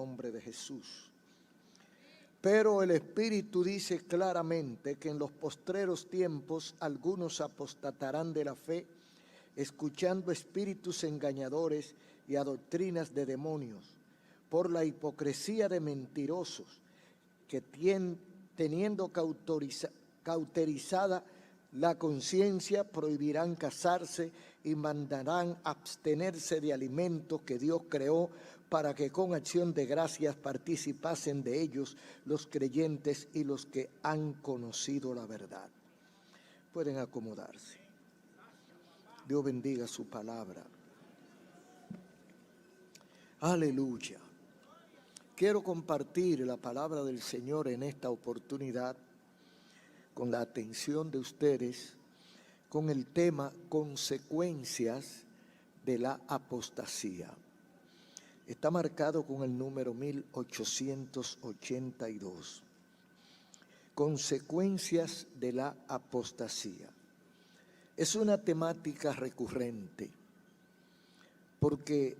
nombre de Jesús. Pero el Espíritu dice claramente que en los postreros tiempos algunos apostatarán de la fe, escuchando espíritus engañadores y a doctrinas de demonios, por la hipocresía de mentirosos, que teniendo cauterizada la conciencia, prohibirán casarse y mandarán abstenerse de alimentos que Dios creó para que con acción de gracias participasen de ellos los creyentes y los que han conocido la verdad. Pueden acomodarse. Dios bendiga su palabra. Aleluya. Quiero compartir la palabra del Señor en esta oportunidad con la atención de ustedes con el tema consecuencias de la apostasía. Está marcado con el número 1882. Consecuencias de la apostasía. Es una temática recurrente porque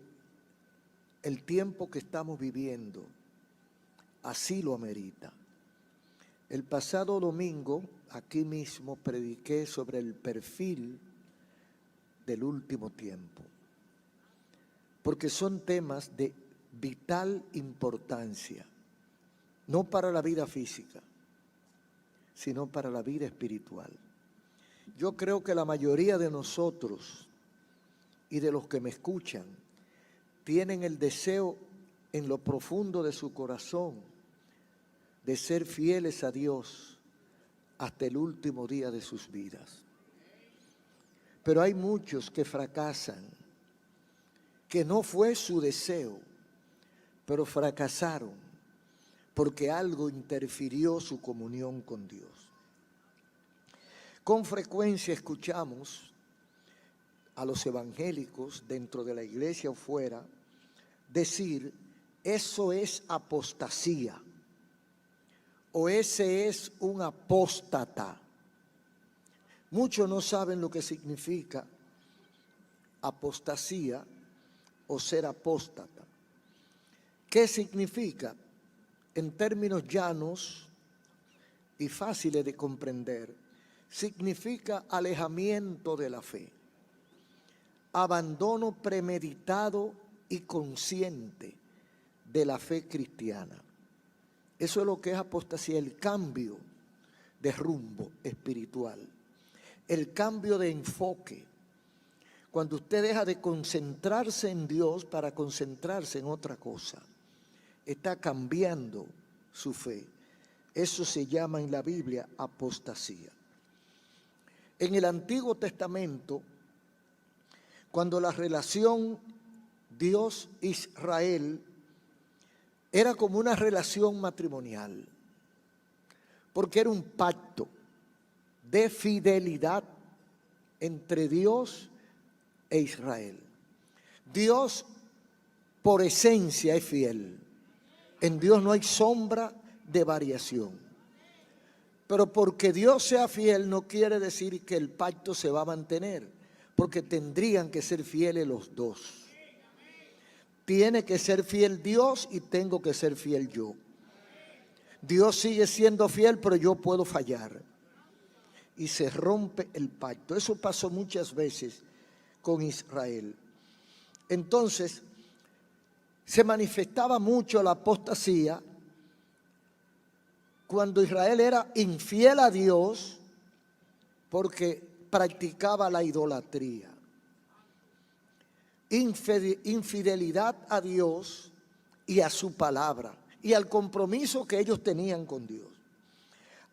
el tiempo que estamos viviendo así lo amerita. El pasado domingo, aquí mismo, prediqué sobre el perfil del último tiempo, porque son temas de vital importancia, no para la vida física, sino para la vida espiritual. Yo creo que la mayoría de nosotros y de los que me escuchan tienen el deseo en lo profundo de su corazón de ser fieles a Dios hasta el último día de sus vidas. Pero hay muchos que fracasan, que no fue su deseo, pero fracasaron porque algo interfirió su comunión con Dios. Con frecuencia escuchamos a los evangélicos dentro de la iglesia o fuera decir: eso es apostasía, o ese es un apóstata. Muchos no saben lo que significa apostasía o ser apóstata. ¿Qué significa? En términos llanos y fáciles de comprender, significa alejamiento de la fe, abandono premeditado y consciente de la fe cristiana. Eso es lo que es apostasía, el cambio de rumbo espiritual, el cambio de enfoque. Cuando usted deja de concentrarse en Dios para concentrarse en otra cosa, está cambiando su fe. Eso se llama en la Biblia apostasía. En el Antiguo Testamento, cuando la relación Dios-Israel era como una relación matrimonial, porque era un pacto de fidelidad entre Dios e Israel. Dios por esencia es fiel. En Dios no hay sombra de variación. Pero porque Dios sea fiel no quiere decir que el pacto se va a mantener, porque tendrían que ser fieles los dos. Tiene que ser fiel Dios y tengo que ser fiel yo. Dios sigue siendo fiel, pero yo puedo fallar. Y se rompe el pacto. Eso pasó muchas veces con Israel. Entonces, se manifestaba mucho la apostasía cuando Israel era infiel a Dios porque practicaba la idolatría. Infidelidad a Dios y a su palabra y al compromiso que ellos tenían con Dios.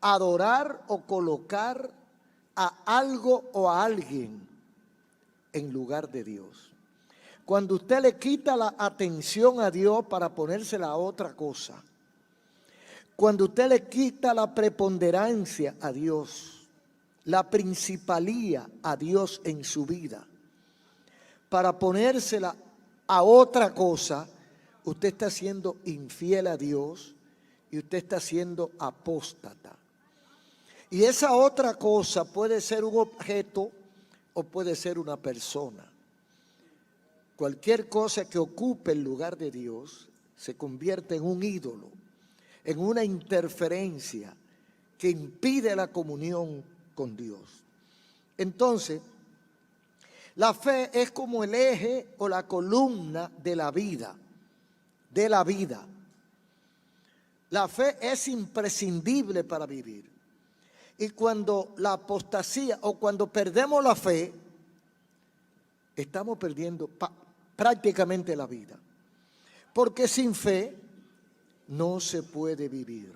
Adorar o colocar a algo o a alguien en lugar de Dios. Cuando usted le quita la atención a Dios para ponérsela a otra cosa, cuando usted le quita la preponderancia a Dios, la principalía a Dios en su vida, para ponérsela a otra cosa, usted está siendo infiel a Dios y usted está siendo apóstata. Y esa otra cosa puede ser un objeto o puede ser una persona. Cualquier cosa que ocupe el lugar de Dios se convierte en un ídolo, en una interferencia que impide la comunión con Dios. Entonces, la fe es como el eje o la columna de la vida, La fe es imprescindible para vivir. Y cuando la apostasía o cuando perdemos la fe, estamos perdiendo prácticamente la vida. Porque sin fe no se puede vivir.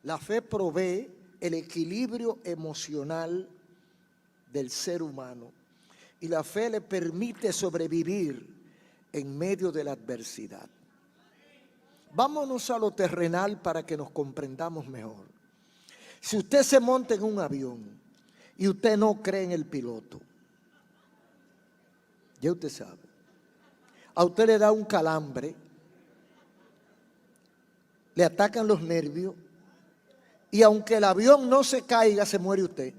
La fe provee el equilibrio emocional del ser humano y la fe le permite sobrevivir en medio de la adversidad. Vámonos a lo terrenal para que nos comprendamos mejor. Si usted se monta en un avión y usted no cree en el piloto, ya usted sabe, a usted le da un calambre, le atacan los nervios y aunque el avión no se caiga, se muere usted.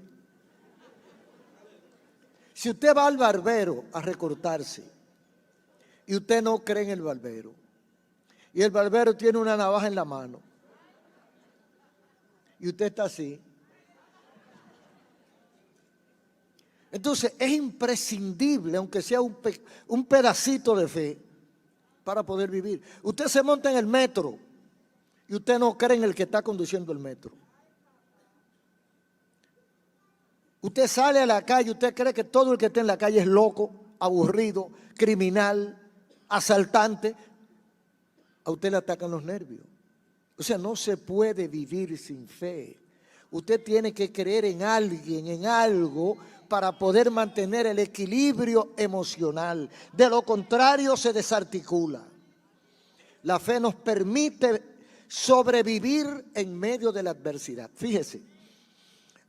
Si usted va al barbero a recortarse y usted no cree en el barbero y el barbero tiene una navaja en la mano y usted está así, entonces es imprescindible, aunque sea un pedacito de fe, para poder vivir. Usted se monta en el metro y usted no cree en el que está conduciendo el metro. Usted sale a la calle, usted cree que todo el que está en la calle es loco, aburrido, criminal, asaltante. A usted le atacan los nervios. O sea, no se puede vivir sin fe. Usted tiene que creer en alguien, en algo, para poder mantener el equilibrio emocional. De lo contrario, se desarticula. La fe nos permite sobrevivir en medio de la adversidad. Fíjese,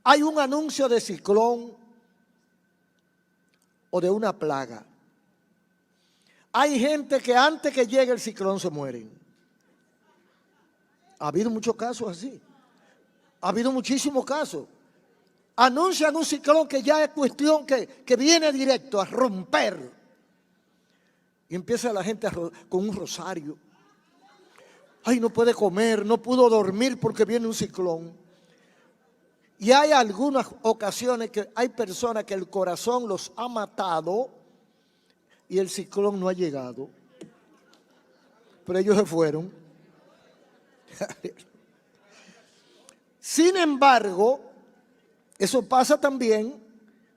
hay un anuncio de ciclón o de una plaga. Hay gente que antes que llegue el ciclón se mueren. Ha habido muchos casos así. Ha habido muchísimos casos. Anuncian un ciclón que ya es cuestión que viene directo a romper. Y empieza la gente con un rosario. Ay, no puede comer, no pudo dormir porque viene un ciclón. Y hay algunas ocasiones que hay personas que el corazón los ha matado y el ciclón no ha llegado. Pero ellos se fueron. Sin embargo, eso pasa también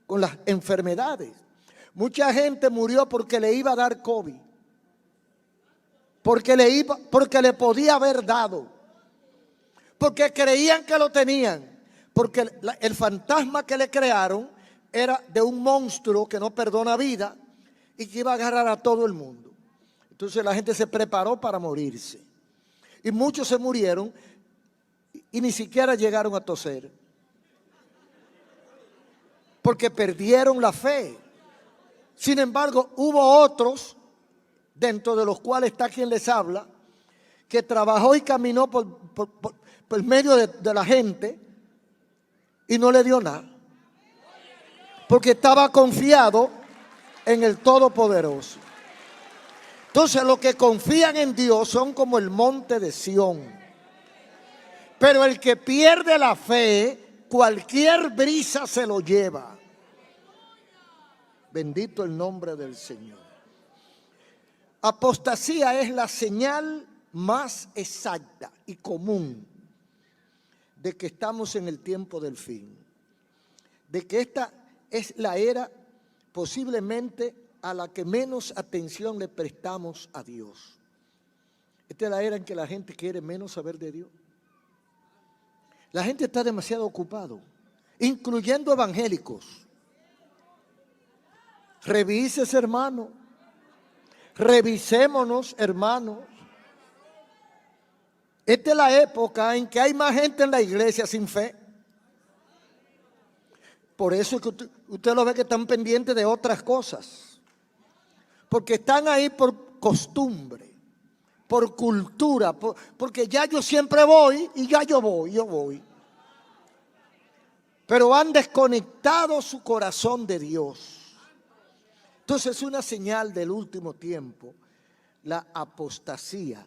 con las enfermedades. Mucha gente murió porque le iba a dar COVID. Porque le podía haber dado. Porque creían que lo tenían. Porque el fantasma que le crearon era de un monstruo que no perdona vida y que iba a agarrar a todo el mundo. Entonces la gente se preparó para morirse. Y muchos se murieron y ni siquiera llegaron a toser. Porque perdieron la fe. Sin embargo, hubo otros, dentro de los cuales está quien les habla, que trabajó y caminó por medio de la gente y no le dio nada. Porque estaba confiado en el Todopoderoso. Entonces los que confían en Dios son como el monte de Sión. Pero el que pierde la fe, cualquier brisa se lo lleva. Bendito el nombre del Señor. Apostasía es la señal más exacta y común de que estamos en el tiempo del fin. De que esta es la era posiblemente a la que menos atención le prestamos a Dios. Esta es la era en que la gente quiere menos saber de Dios. La gente está demasiado ocupado, incluyendo evangélicos. Revísese, hermano. Revisémonos, hermanos. Esta es la época en que hay más gente en la iglesia sin fe. Por eso es que usted lo ve que están pendientes de otras cosas. Porque están ahí por costumbre, por cultura, porque ya yo siempre voy y ya yo voy. Pero han desconectado su corazón de Dios. Entonces es una señal del último tiempo. la apostasía.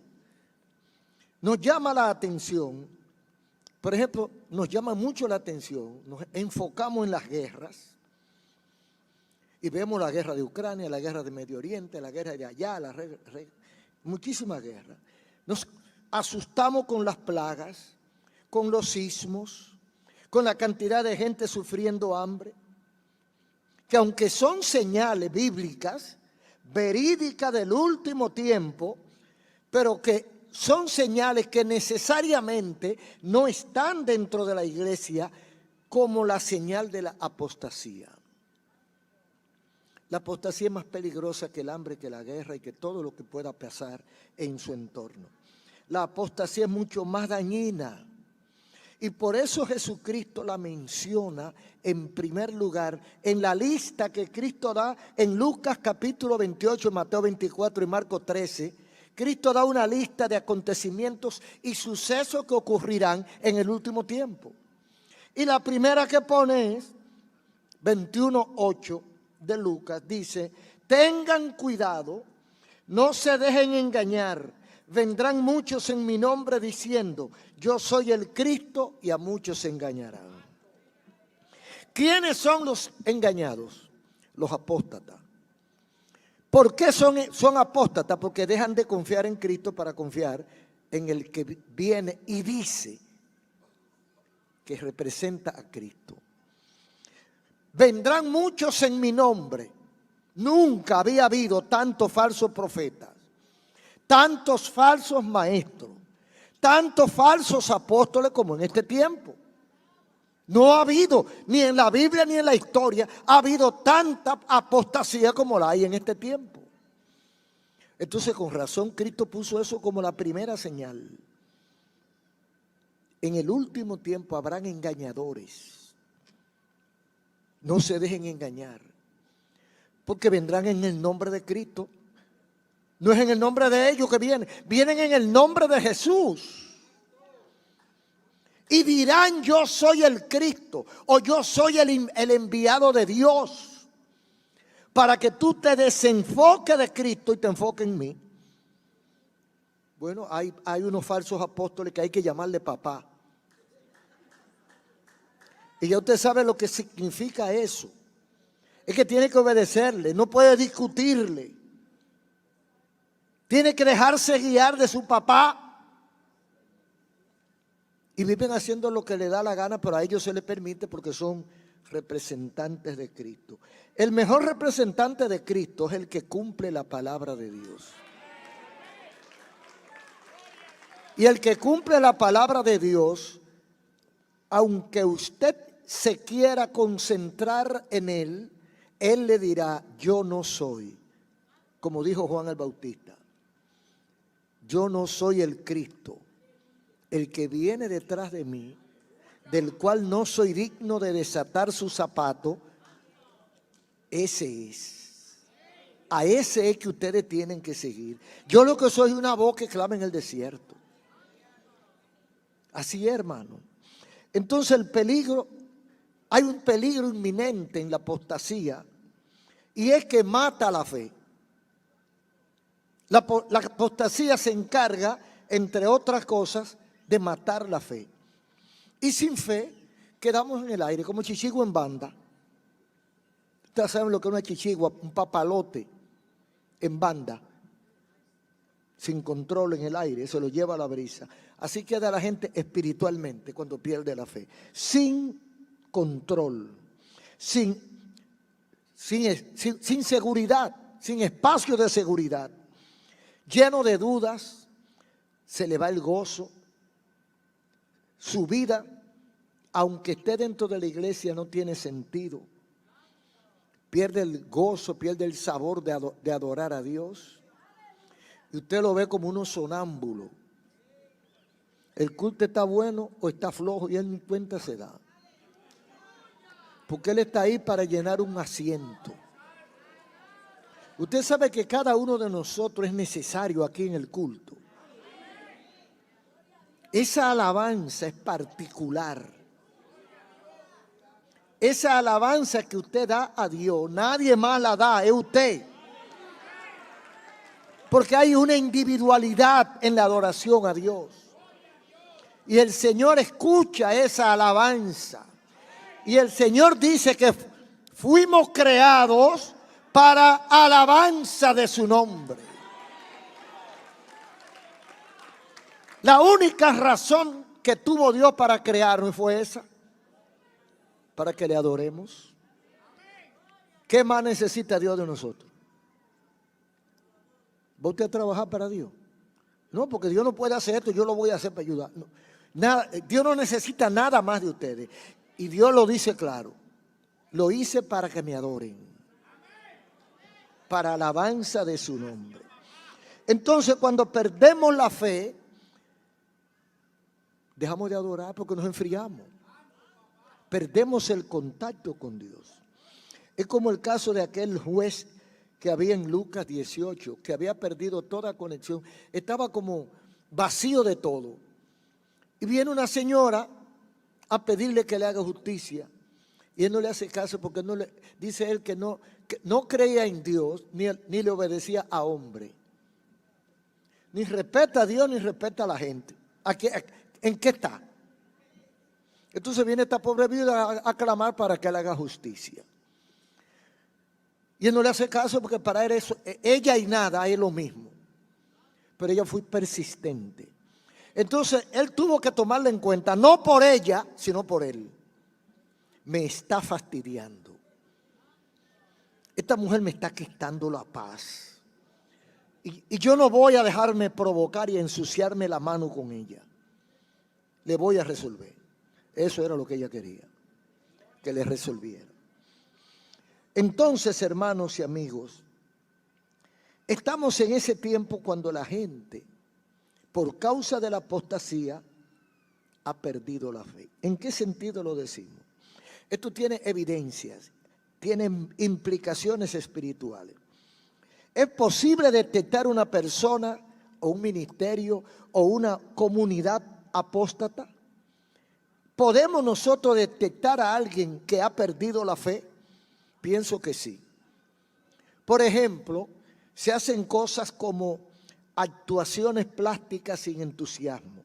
Nos llama la atención, por ejemplo, nos llama mucho la atención, nos enfocamos en las guerras y vemos la guerra de Ucrania, la guerra de Medio Oriente, la guerra de allá, muchísimas guerras. Nos asustamos con las plagas, con los sismos, con la cantidad de gente sufriendo hambre, que aunque son señales bíblicas, verídicas del último tiempo, pero que son señales que necesariamente no están dentro de la iglesia como la señal de la apostasía. La apostasía es más peligrosa que el hambre, que la guerra y que todo lo que pueda pasar en su entorno. La apostasía es mucho más dañina. Y por eso Jesucristo la menciona en primer lugar en la lista que Cristo da en Lucas capítulo 28, Mateo 24 y Marcos 13. Cristo da una lista de acontecimientos y sucesos que ocurrirán en el último tiempo. Y la primera que pone es 21:8 de Lucas. Dice: tengan cuidado, no se dejen engañar. Vendrán muchos en mi nombre diciendo, yo soy el Cristo, y a muchos se engañarán. ¿Quiénes son los engañados? Los apóstatas. ¿Por qué son apóstatas? Porque dejan de confiar en Cristo para confiar en el que viene y dice que representa a Cristo. Vendrán muchos en mi nombre. Nunca había habido tantos falsos profetas, tantos falsos maestros, tantos falsos apóstoles como en este tiempo. No ha habido, ni en la Biblia ni en la historia, ha habido tanta apostasía como la hay en este tiempo. Entonces, con razón, Cristo puso eso como la primera señal. En el último tiempo habrán engañadores. No se dejen engañar, porque vendrán en el nombre de Cristo. No es en el nombre de ellos que vienen, vienen en el nombre de Jesús. Y dirán, yo soy el Cristo, o yo soy el enviado de Dios, para que tú te desenfoques de Cristo y te enfoques en mí. Bueno, hay unos falsos apóstoles que hay que llamarle papá. Y ya usted sabe lo que significa eso. Es que tiene que obedecerle, no puede discutirle. Tiene que dejarse guiar de su papá. Y viven haciendo lo que le da la gana, pero a ellos se les permite porque son representantes de Cristo. El mejor representante de Cristo es el que cumple la palabra de Dios. Y el que cumple la palabra de Dios, aunque usted se quiera concentrar en él, él le dirá, yo no soy, como dijo Juan el Bautista, yo no soy el Cristo. El que viene detrás de mí, del cual no soy digno de desatar su zapato, ese es. A ese es que ustedes tienen que seguir. Yo lo que soy es una voz que clama en el desierto. Así es, hermano. Entonces el peligro, hay un peligro inminente en la apostasía, y es que mata la fe. La apostasía se encarga, entre otras cosas, de matar la fe. Y sin fe quedamos en el aire como chichigua en banda. Ustedes saben lo que es una chichigua, un papalote en banda, sin control en el aire, se lo lleva a la brisa. Así queda la gente espiritualmente cuando pierde la fe, sin control, sin seguridad, sin espacio de seguridad, lleno de dudas, se le va el gozo. Su vida, aunque esté dentro de la iglesia, no tiene sentido. Pierde el gozo, pierde el sabor de adorar a Dios. Y usted lo ve como uno sonámbulo. El culto está bueno o está flojo y él ni cuenta se da. Porque él está ahí para llenar un asiento. Usted sabe que cada uno de nosotros es necesario aquí en el culto. Esa alabanza es particular. Esa alabanza que usted da a Dios, nadie más la da, es usted. Porque hay una individualidad en la adoración a Dios. Y el Señor escucha esa alabanza. Y el Señor dice que fuimos creados para alabanza de su nombre. La única razón que tuvo Dios para crearnos fue esa. Para que le adoremos. ¿Qué más necesita Dios de nosotros? ¿Va usted a trabajar para Dios? No, porque Dios no puede hacer esto, yo lo voy a hacer para ayudar. No, nada, Dios no necesita nada más de ustedes. Y Dios lo dice claro. Lo hice para que me adoren. Para alabanza de su nombre. Entonces, cuando perdemos la fe, dejamos de adorar porque nos enfriamos. Perdemos el contacto con Dios. Es como el caso de aquel juez que había en Lucas 18, que había perdido toda conexión, estaba como vacío de todo. Y viene una señora a pedirle que le haga justicia, y él no le hace caso porque no le, dice él que no creía en Dios, ni le obedecía a hombre. Ni respeta a Dios, ni respeta a la gente. ¿En qué está? Entonces viene esta pobre viuda a clamar para que le haga justicia. Y él no le hace caso porque para él eso, ella y nada es lo mismo. Pero ella fue persistente. Entonces él tuvo que tomarla en cuenta, no por ella, sino por él. Me está fastidiando. Esta mujer me está quitando la paz. Y yo no voy a dejarme provocar y ensuciarme la mano con ella. Le voy a resolver. Eso era lo que ella quería, que le resolviera. Entonces, hermanos y amigos, estamos en ese tiempo cuando la gente, por causa de la apostasía, ha perdido la fe. ¿En qué sentido lo decimos? Esto tiene evidencias, tiene implicaciones espirituales. ¿Es posible detectar una persona o un ministerio o una comunidad apóstata? ¿Podemos nosotros detectar a alguien que ha perdido la fe? Pienso que sí. Por ejemplo, se hacen cosas como actuaciones plásticas sin entusiasmo,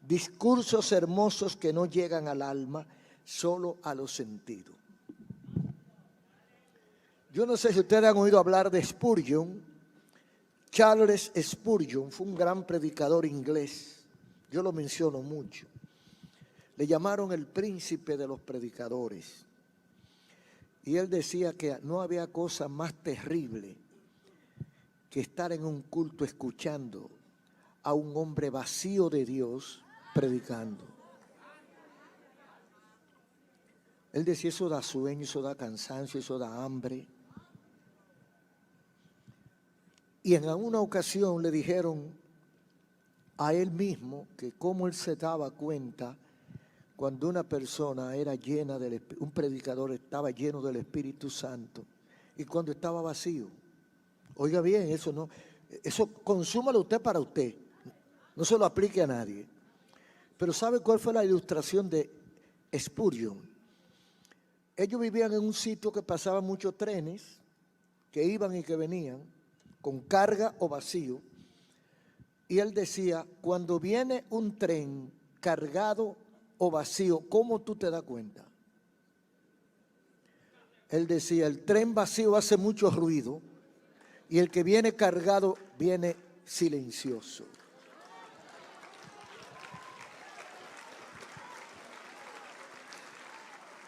discursos hermosos que no llegan al alma, solo a los sentidos. Yo no sé si ustedes han oído hablar de Spurgeon. Charles Spurgeon fue un gran predicador inglés. Yo lo menciono mucho. Le llamaron el príncipe de los predicadores. Y él decía que no había cosa más terrible que estar en un culto escuchando a un hombre vacío de Dios predicando. Él decía, eso da sueño, eso da cansancio, eso da hambre. Y en alguna ocasión le dijeron a él mismo que cómo él se daba cuenta cuando una persona era llena un predicador estaba lleno del Espíritu Santo y cuando estaba vacío. Oiga bien, eso consúmalo usted para usted, no se lo aplique a nadie. Pero ¿sabe cuál fue la ilustración de Spurgeon? Ellos vivían en un sitio que pasaban muchos trenes que iban y que venían con carga o vacío, y él decía, cuando viene un tren cargado o vacío, ¿cómo tú te das cuenta? Él decía, el tren vacío hace mucho ruido y el que viene cargado viene silencioso.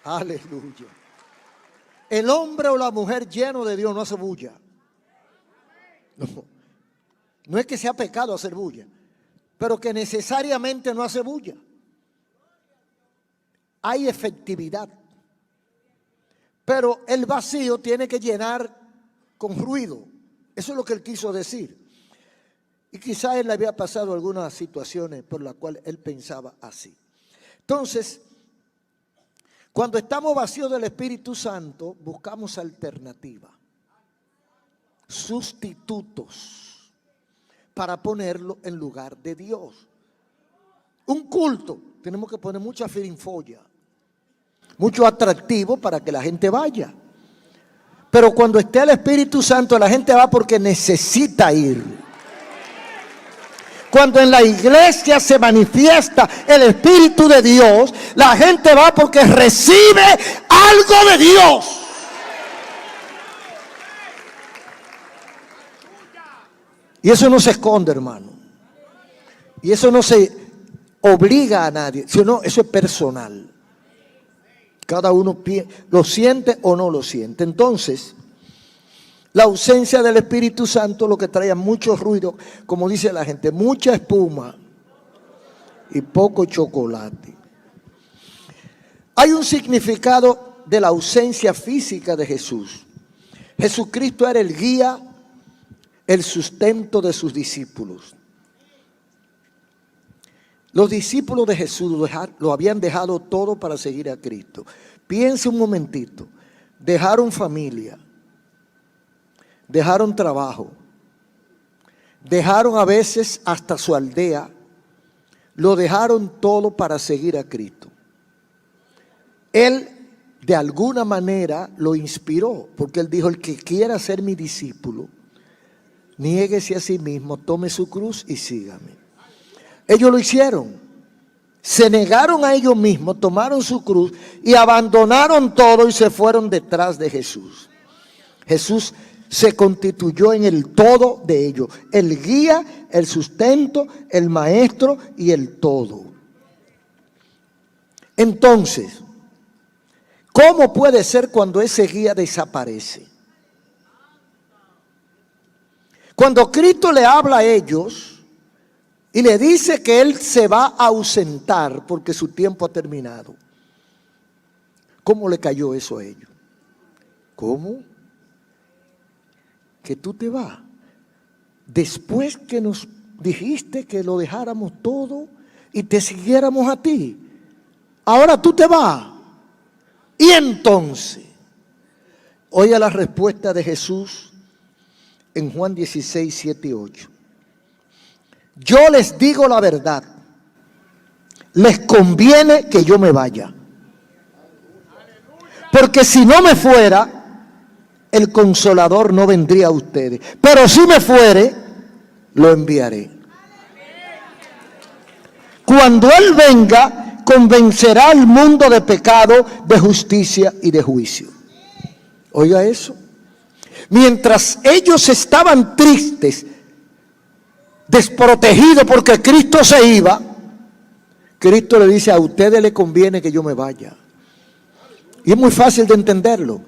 Aleluya. El hombre o la mujer lleno de Dios no hace bulla. No es que sea pecado hacer bulla, pero que necesariamente no hace bulla. Hay efectividad. Pero el vacío tiene que llenar con ruido. Eso es lo que él quiso decir. Y quizá él le había pasado algunas situaciones por las cuales él pensaba así. Entonces, cuando estamos vacíos del Espíritu Santo, buscamos alternativas, sustitutos, para ponerlo en lugar de Dios. Un culto, tenemos que poner mucha firinfolla, mucho atractivo para que la gente vaya. Pero cuando esté el Espíritu Santo, la gente va porque necesita ir. Cuando en la iglesia se manifiesta el Espíritu de Dios, la gente va porque recibe algo de Dios. Y eso no se esconde, hermano. Y eso no se obliga a nadie, sino eso es personal. Cada uno lo siente o no lo siente. Entonces, la ausencia del Espíritu Santo lo que trae mucho ruido, como dice la gente, mucha espuma y poco chocolate. Hay un significado de la ausencia física de Jesús. Jesucristo era el guía, el sustento de sus discípulos. Los discípulos de Jesús lo habían dejado todo para seguir a Cristo. Piense un momentito, dejaron familia, dejaron trabajo, dejaron a veces hasta su aldea, lo dejaron todo para seguir a Cristo. Él de alguna manera lo inspiró, porque él dijo, el que quiera ser mi discípulo, niéguese a sí mismo, tome su cruz y sígame. Ellos lo hicieron, se negaron a ellos mismos, tomaron su cruz y abandonaron todo y se fueron detrás de Jesús. Jesús se constituyó en el todo de ellos, el guía, el sustento, el maestro y el todo. Entonces, ¿cómo puede ser cuando ese guía desaparece? Cuando Cristo le habla a ellos y le dice que Él se va a ausentar porque su tiempo ha terminado, ¿cómo le cayó eso a ellos? ¿Cómo? Que tú te vas. Después que nos dijiste que lo dejáramos todo y te siguiéramos a ti, ahora tú te vas. Y entonces, oiga la respuesta de Jesús en Juan 16, 7 y 8. Yo les digo la verdad, les conviene que yo me vaya. Porque si no me fuera, el Consolador no vendría a ustedes. Pero si me fuere, lo enviaré. Cuando Él venga, convencerá al mundo de pecado, de justicia y de juicio. Oiga eso. Mientras ellos estaban tristes, desprotegidos porque Cristo se iba, Cristo le dice, a ustedes les conviene que yo me vaya. Y es muy fácil de entenderlo.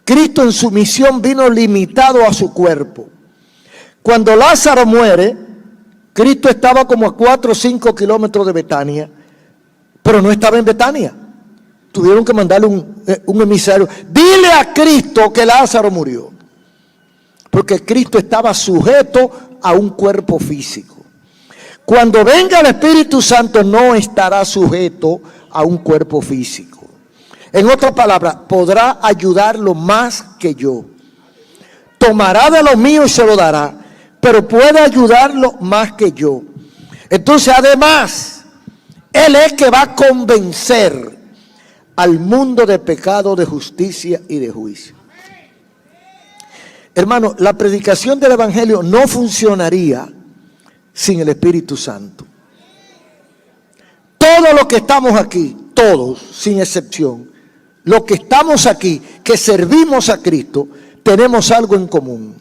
Cristo en su misión vino limitado a su cuerpo. Cuando Lázaro muere, Cristo estaba como a 4 o 5 kilómetros de Betania, pero no estaba en Betania. Tuvieron que mandarle un emisario. Dile a Cristo que Lázaro murió. Porque Cristo estaba sujeto a un cuerpo físico. Cuando venga el Espíritu Santo no estará sujeto a un cuerpo físico. En otras palabras, podrá ayudarlo más que yo. Tomará de lo mío y se lo dará, pero puede ayudarlo más que yo. Entonces, además, Él es que va a convencer al mundo de pecado, de justicia y de juicio. Hermano, la predicación del Evangelio no funcionaría sin el Espíritu Santo. Todos los que estamos aquí, todos, sin excepción, los que estamos aquí, que servimos a Cristo, tenemos algo en común.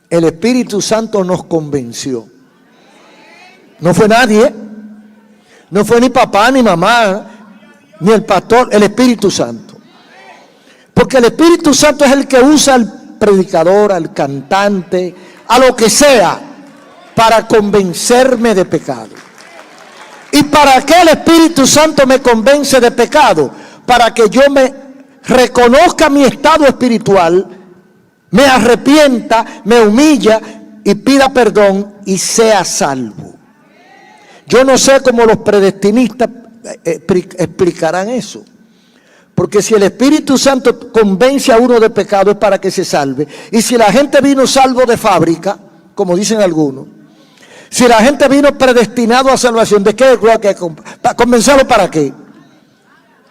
El Espíritu Santo nos convenció. No fue nadie, no fue ni papá, ni mamá, ni el pastor, el Espíritu Santo. Porque el Espíritu Santo es el que usa al predicador, al cantante, a lo que sea, para convencerme de pecado. ¿Y para qué el Espíritu Santo me convence de pecado? Para que yo me reconozca mi estado espiritual, me arrepienta, me humilla y pida perdón y sea salvo. Yo no sé cómo los predestinistas explicarán eso. Porque si el Espíritu Santo convence a uno de pecado es para que se salve. Y si la gente vino salvo de fábrica, como dicen algunos, si la gente vino predestinado a salvación, ¿de qué? ¿Para convencerlo para qué?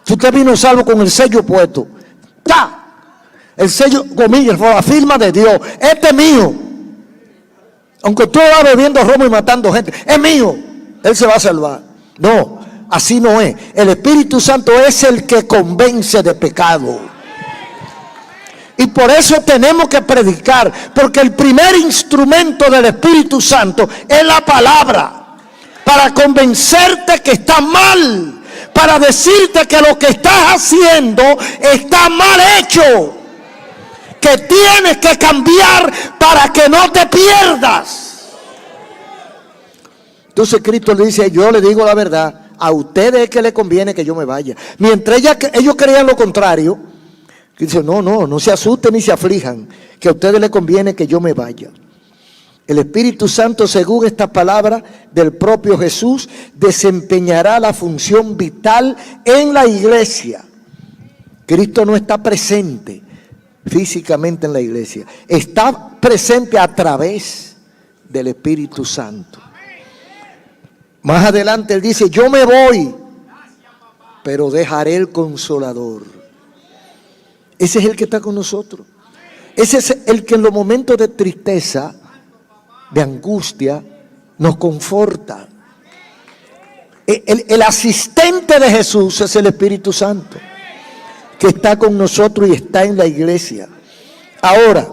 Si usted vino salvo con el sello puesto, ¡ta! el sello, comillas, la firma de Dios. Este es mío. Aunque tú vas bebiendo romo y matando gente, es mío. Él se va a salvar. No, así no es. El Espíritu Santo es el que convence de pecado. Y por eso tenemos que predicar, porque el primer instrumento del Espíritu Santo es la palabra, para convencerte que está mal, para decirte que lo que estás haciendo está mal hecho, que tienes que cambiar para que no te pierdas. Entonces Cristo le dice: yo le digo la verdad, a ustedes es que les conviene que yo me vaya. Mientras ellos creían lo contrario, dice: no se asusten ni se aflijan, que a ustedes les conviene que yo me vaya. El Espíritu Santo, según esta palabra del propio Jesús, desempeñará la función vital en la iglesia. Cristo no está presente físicamente en la iglesia, está presente a través del Espíritu Santo. Más adelante él dice: yo me voy, pero dejaré el Consolador. Ese es el que está con nosotros. Ese es el que en los momentos de tristeza, de angustia, nos conforta. El asistente de Jesús es el Espíritu Santo, que está con nosotros y está en la iglesia. Ahora,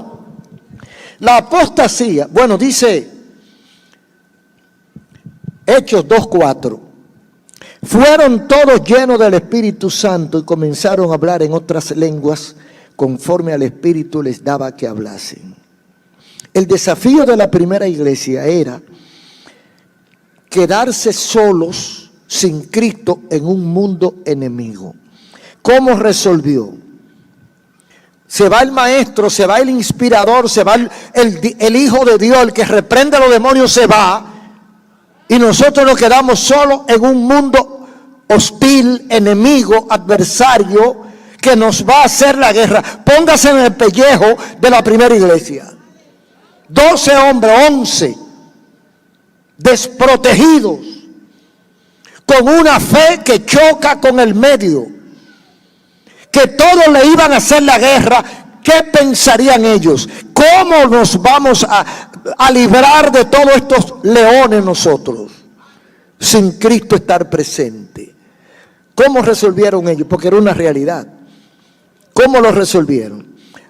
la apostasía, bueno, dice Hechos 2:4. Fueron todos llenos del Espíritu Santo y comenzaron a hablar en otras lenguas conforme al Espíritu les daba que hablasen. El desafío de la primera iglesia era quedarse solos sin Cristo en un mundo enemigo. ¿Cómo resolvió? Se va el maestro, se va el inspirador, se va el Hijo de Dios, el que reprende a los demonios, se va. Y nosotros nos quedamos solos en un mundo hostil, enemigo, adversario, que nos va a hacer la guerra. Póngase en el pellejo de la primera iglesia. 12 hombres, 11, desprotegidos, con una fe que choca con el medio, que todos le iban a hacer la guerra. ¿Qué pensarían ellos? ¿Cómo nos vamos a librar de todos estos leones nosotros, sin Cristo estar presente? ¿Cómo resolvieron ellos? Porque era una realidad. ¿Cómo lo resolvieron?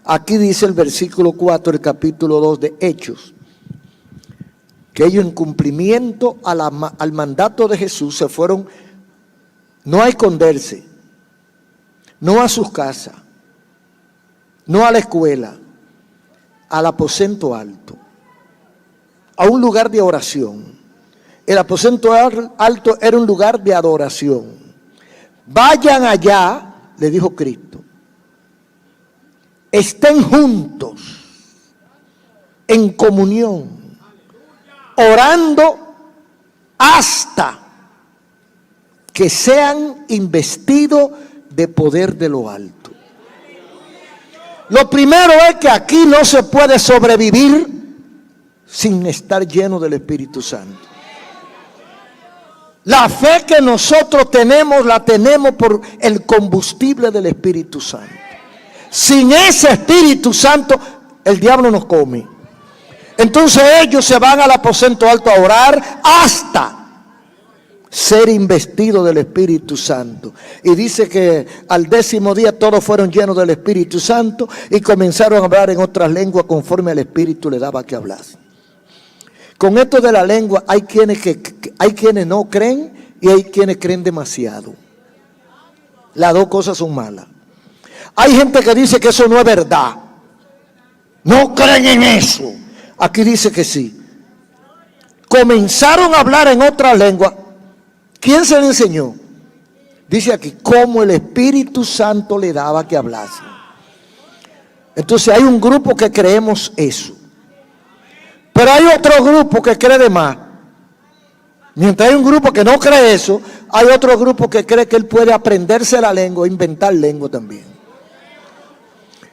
Aquí dice el versículo 4 del capítulo 2 de Hechos, que ellos en cumplimiento al mandato de Jesús se fueron, no a esconderse, no a sus casas, no a la escuela, al aposento alto, a un lugar de oración. El aposento alto era un lugar de adoración. Vayan allá, le dijo Cristo, estén juntos, en comunión, orando hasta que sean investidos de poder de lo alto. Lo primero es que aquí no se puede sobrevivir sin estar lleno del Espíritu Santo. La fe que nosotros tenemos, la tenemos por el combustible del Espíritu Santo. Sin ese Espíritu Santo, el diablo nos come. Entonces ellos se van al aposento alto a orar hasta ser investidos del Espíritu Santo. Y dice que al 10º día todos fueron llenos del Espíritu Santo y comenzaron a hablar en otras lenguas conforme al Espíritu le daba que hablasen. Con esto de la lengua hay quienes no creen y hay quienes creen demasiado. Las dos cosas son malas. Hay gente que dice que eso no es verdad. No creen en eso. Aquí dice que sí. Comenzaron a hablar en otra lengua. ¿Quién se le enseñó? Dice aquí, como el Espíritu Santo le daba que hablase. Entonces hay un grupo que creemos eso. Pero hay otro grupo que cree de más. Mientras hay un grupo que no cree eso, hay otro grupo que cree que él puede aprenderse la lengua e inventar lengua también.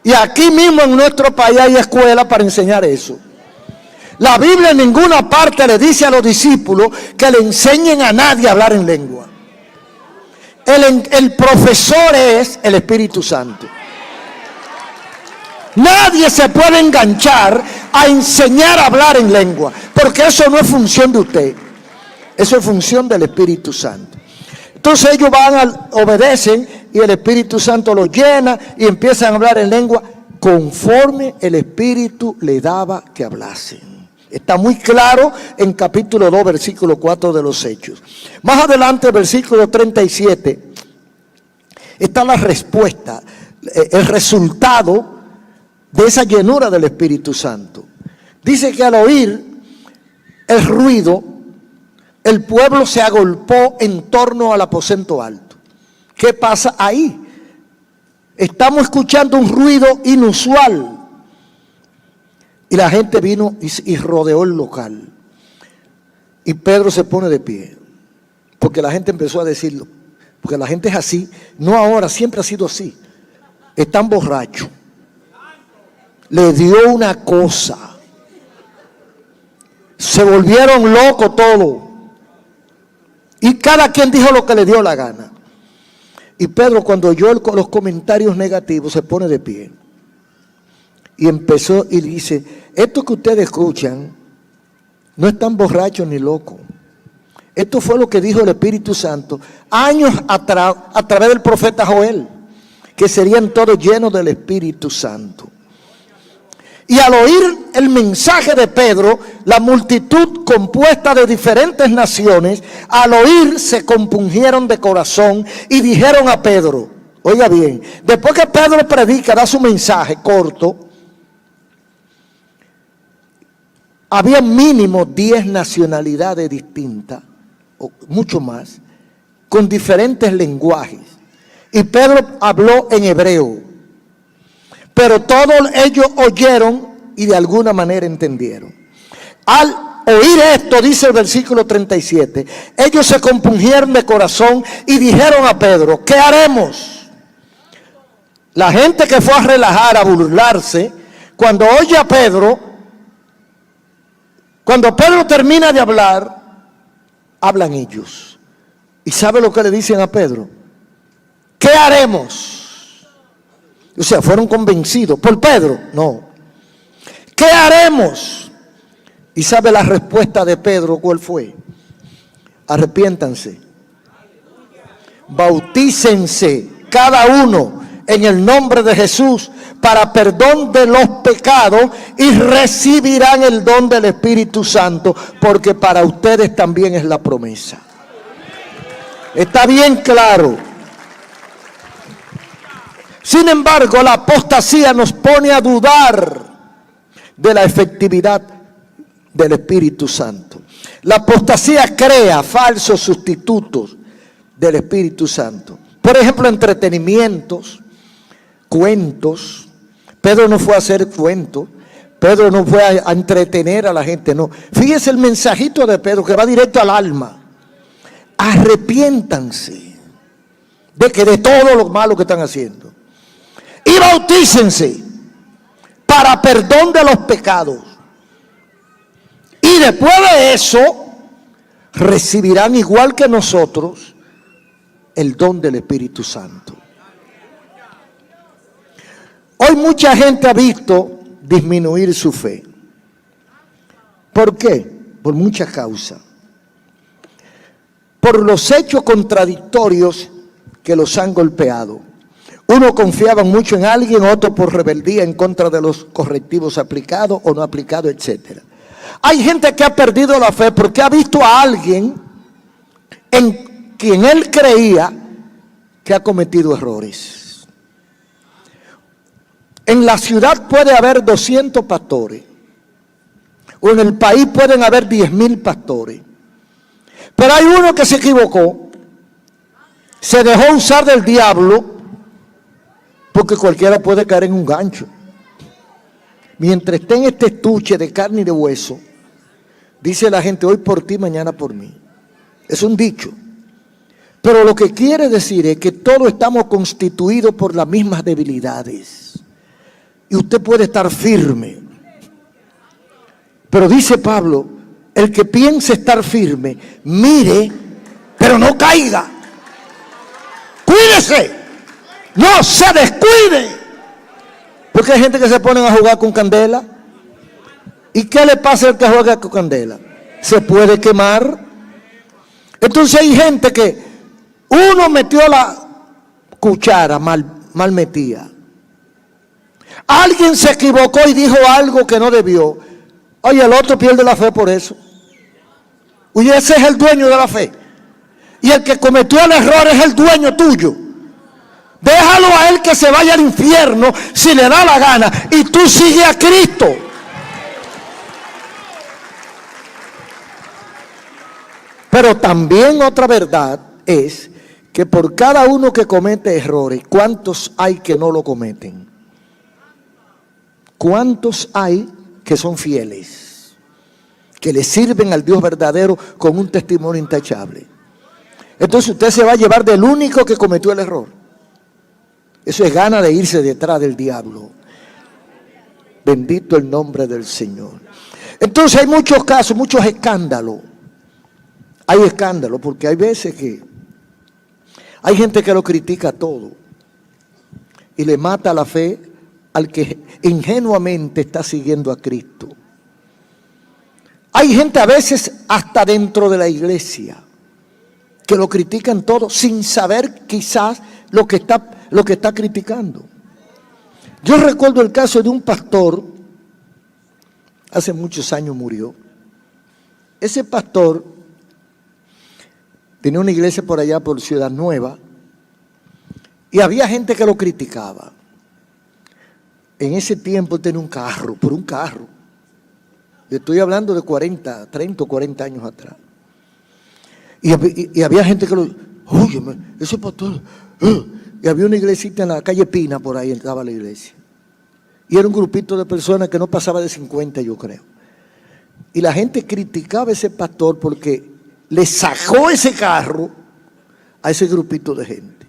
Y aquí mismo en nuestro país hay escuelas para enseñar eso. La Biblia en ninguna parte le dice a los discípulos que le enseñen a nadie a hablar en lengua. El profesor es el Espíritu Santo. Nadie se puede enganchar a enseñar a hablar en lengua, porque eso no es función de usted, eso es función del Espíritu Santo. Entonces ellos obedecen y el Espíritu Santo los llena y empiezan a hablar en lengua conforme el Espíritu le daba que hablasen. Está muy claro en capítulo 2, versículo 4 de los Hechos. Más adelante, versículo 37, está la respuesta, el resultado de esa llenura del Espíritu Santo. Dice que al oír el ruido, el pueblo se agolpó en torno al aposento alto. ¿Qué pasa ahí? Estamos escuchando un ruido inusual. Y la gente vino y rodeó el local. Y Pedro se pone de pie. Porque la gente empezó a decirlo. Porque la gente es así. No ahora, siempre ha sido así. Están borrachos. Le dio una cosa. Se volvieron locos todos. Y cada quien dijo lo que le dio la gana. Y Pedro, cuando oyó los comentarios negativos, se pone de pie. Y empezó y dice, esto que ustedes escuchan no están borrachos ni locos. Esto fue lo que dijo el Espíritu Santo años atrás a través del profeta Joel, que serían todos llenos del Espíritu Santo. Y al oír el mensaje de Pedro, la multitud compuesta de diferentes naciones, al oír se compungieron de corazón y dijeron a Pedro, oiga bien, después que Pedro predica, da su mensaje corto, había mínimo 10 nacionalidades distintas, o mucho más, con diferentes lenguajes. Y Pedro habló en hebreo. Pero todos ellos oyeron y de alguna manera entendieron. Al oír esto, dice el versículo 37, ellos se compungieron de corazón y dijeron a Pedro, ¿qué haremos? La gente que fue a relajar, a burlarse, cuando oye a Pedro, cuando Pedro termina de hablar, hablan ellos. ¿Y sabe lo que le dicen a Pedro? ¿Qué haremos? O sea, fueron convencidos. ¿Por Pedro? No. ¿Qué haremos? ¿Y sabe la respuesta de Pedro cuál fue? Arrepiéntanse. Bautícense cada uno en el nombre de Jesús para perdón de los pecados y recibirán el don del Espíritu Santo, porque para ustedes también es la promesa. Está bien claro. Sin embargo, la apostasía nos pone a dudar de la efectividad del Espíritu Santo. La apostasía crea falsos sustitutos del Espíritu Santo. Por ejemplo, entretenimientos, cuentos. Pedro no fue a hacer cuentos. Pedro no fue a entretener a la gente, no. Fíjese el mensajito de Pedro que va directo al alma. Arrepiéntanse de todo lo malo que están haciendo. Y bautícense para perdón de los pecados. Y después de eso, recibirán igual que nosotros el don del Espíritu Santo. Hoy mucha gente ha visto disminuir su fe. ¿Por qué? Por muchas causas. Por los hechos contradictorios que los han golpeado. Uno confiaba mucho en alguien, otro por rebeldía en contra de los correctivos aplicados o no aplicados, etc. Hay gente que ha perdido la fe porque ha visto a alguien en quien él creía que ha cometido errores. En la ciudad puede haber 200 pastores, o en el país pueden haber 10,000 pastores. Pero hay uno que se equivocó, se dejó usar del diablo, porque cualquiera puede caer en un gancho. Mientras esté en este estuche de carne y de hueso, dice la gente, hoy por ti, mañana por mí. Es un dicho. Pero lo que quiere decir es que todos estamos constituidos por las mismas debilidades. Y usted puede estar firme. Pero dice Pablo, el que piense estar firme, mire, pero no caiga. Cuídese. No se descuide. Porque hay gente que se pone a jugar con candela. ¿Y qué le pasa al que juega con candela? Se puede quemar. Entonces hay gente que uno metió la cuchara mal metida. Alguien se equivocó y dijo algo que no debió. Oye, el otro pierde la fe por eso. Y ese es el dueño de la fe. Y el que cometió el error es el dueño tuyo. Déjalo a él que se vaya al infierno si le da la gana. Y tú sigue a Cristo. Pero también otra verdad es que por cada uno que comete errores, ¿cuántos hay que no lo cometen? ¿Cuántos hay que son fieles? Que le sirven al Dios verdadero con un testimonio intachable. Entonces usted se va a llevar del único que cometió el error. Eso es gana de irse detrás del diablo. Bendito el nombre del Señor. Entonces hay muchos casos, muchos escándalos. Hay escándalos porque hay veces que hay gente que lo critica todo y le mata la fe al que ingenuamente está siguiendo a Cristo. Hay gente a veces hasta dentro de la iglesia que lo critican todo sin saber quizás lo que está criticando. Yo recuerdo el caso de un pastor, hace muchos años murió. Ese pastor tenía una iglesia por allá por Ciudad Nueva y había gente que lo criticaba. En ese tiempo tenía un carro, por un carro. Estoy hablando de 30 o 40 años atrás. Y había gente que lo... Oye, ese pastor... Y había una iglesita en la calle Pina, por ahí estaba la iglesia. Y era un grupito de personas que no pasaba de 50, yo creo. Y la gente criticaba a ese pastor porque le sacó ese carro a ese grupito de gente.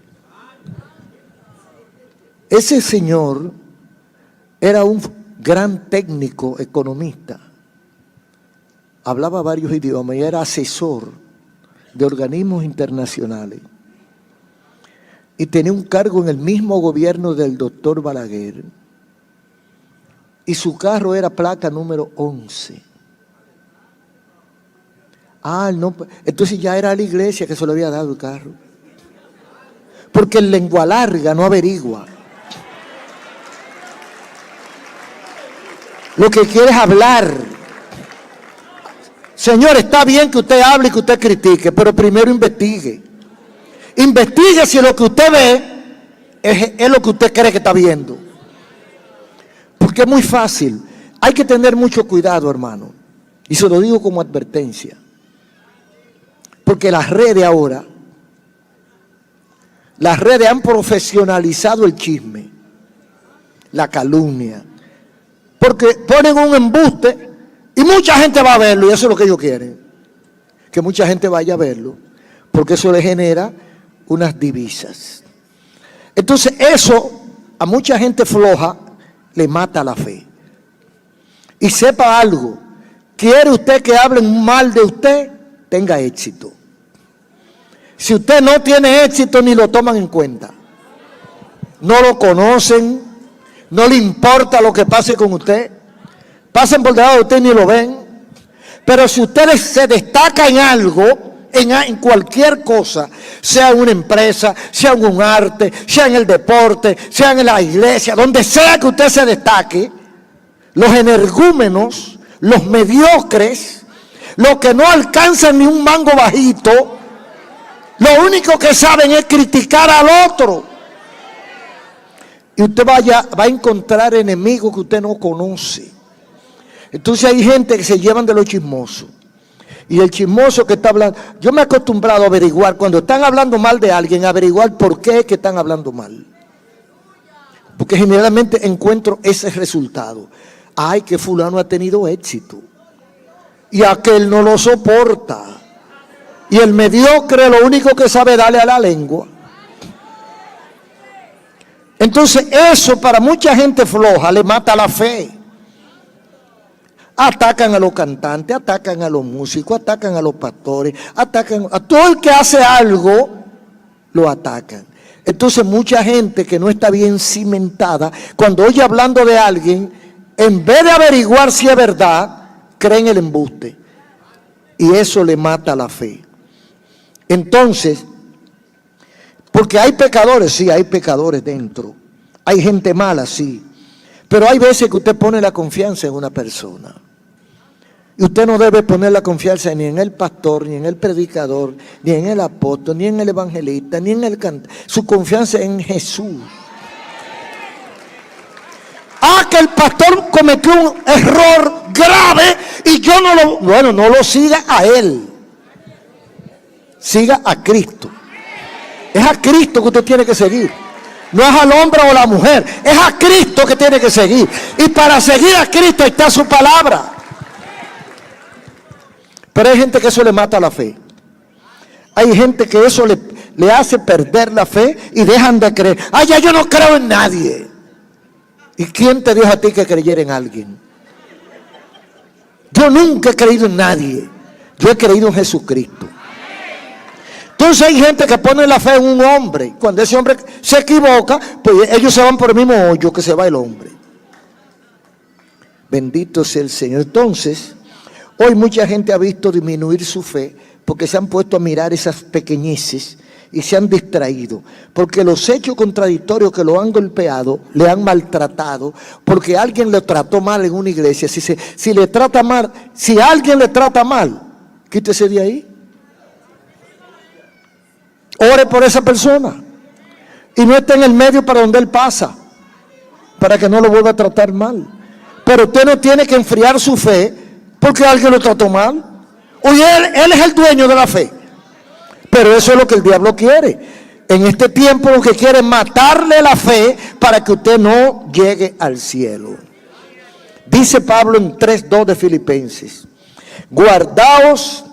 Ese señor era un gran técnico economista. Hablaba varios idiomas y era asesor de organismos internacionales. Y tenía un cargo en el mismo gobierno del doctor Balaguer. Y su carro era placa número 11. No, entonces ya era la iglesia que se le había dado el carro. Porque el lengua larga no averigua. Lo que quiere es hablar. Señor, está bien que usted hable y que usted critique, pero primero investigue. Investigue si lo que usted ve es lo que usted cree que está viendo. Porque es muy fácil. Hay que tener mucho cuidado, hermano. Y se lo digo como advertencia. Porque las redes ahora, han profesionalizado el chisme, la calumnia. Porque ponen un embuste y mucha gente va a verlo, y eso es lo que ellos quieren. Que mucha gente vaya a verlo, porque eso le genera unas divisas. Entonces eso a mucha gente floja le mata la fe. Y sepa algo, quiere usted que hablen mal de usted, tenga éxito. Si usted no tiene éxito, ni lo toman en cuenta. No lo conocen, no le importa lo que pase con usted. Pasen por debajo de usted y ni lo ven. Pero si usted se destaca en algo, en cualquier cosa, sea en una empresa, sea en un arte, sea en el deporte, sea en la iglesia, donde sea que usted se destaque, los energúmenos, los mediocres, los que no alcanzan ni un mango bajito, lo único que saben es criticar al otro. Y usted va a encontrar enemigos que usted no conoce. Entonces hay gente que se llevan de lo chismoso. Y el chismoso que está hablando, yo me he acostumbrado a averiguar, cuando están hablando mal de alguien, averiguar por qué es que están hablando mal. Porque generalmente encuentro ese resultado. Ay, que fulano ha tenido éxito. Y aquel no lo soporta. Y el mediocre lo único que sabe darle a la lengua. Entonces eso para mucha gente floja le mata la fe. Atacan a los cantantes, atacan a los músicos, atacan a los pastores, atacan a todo el que hace algo, lo atacan. Entonces mucha gente que no está bien cimentada, cuando oye hablando de alguien, en vez de averiguar si es verdad, creen el embuste. Y eso le mata la fe. Entonces, porque hay pecadores, sí, hay pecadores dentro. Hay gente mala, sí. Pero hay veces que usted pone la confianza en una persona. Y usted no debe poner la confianza ni en el pastor, ni en el predicador, ni en el apóstol, ni en el evangelista, ni en el cantante. Su confianza es en Jesús. Que el pastor cometió un error grave y yo no lo... Bueno, no lo siga a él. Siga a Cristo. Es a Cristo que usted tiene que seguir. No es al hombre o a la mujer. Es a Cristo que tiene que seguir. Y para seguir a Cristo está su palabra. Pero hay gente que eso le mata la fe. Hay gente que eso le hace perder la fe y dejan de creer. Ya yo no creo en nadie. ¿Y quién te dijo a ti que creyera en alguien? Yo nunca he creído en nadie. Yo he creído en Jesucristo. Entonces hay gente que pone la fe en un hombre. Cuando ese hombre se equivoca, pues ellos se van por el mismo hoyo que se va el hombre. Bendito sea el Señor. Entonces, hoy mucha gente ha visto disminuir su fe porque se han puesto a mirar esas pequeñeces y se han distraído. Porque los hechos contradictorios que lo han golpeado, le han maltratado, porque alguien le trató mal en una iglesia. Si le trata mal, si alguien le trata mal, quítese de ahí. Ore por esa persona. Y no esté en el medio para donde él pasa, para que no lo vuelva a tratar mal. Pero usted no tiene que enfriar su fe porque alguien lo trató mal. Oye, él es el dueño de la fe. Pero eso es lo que el diablo quiere. En este tiempo lo que quiere es matarle la fe para que usted no llegue al cielo. Dice Pablo en 3:2 de Filipenses: guardaos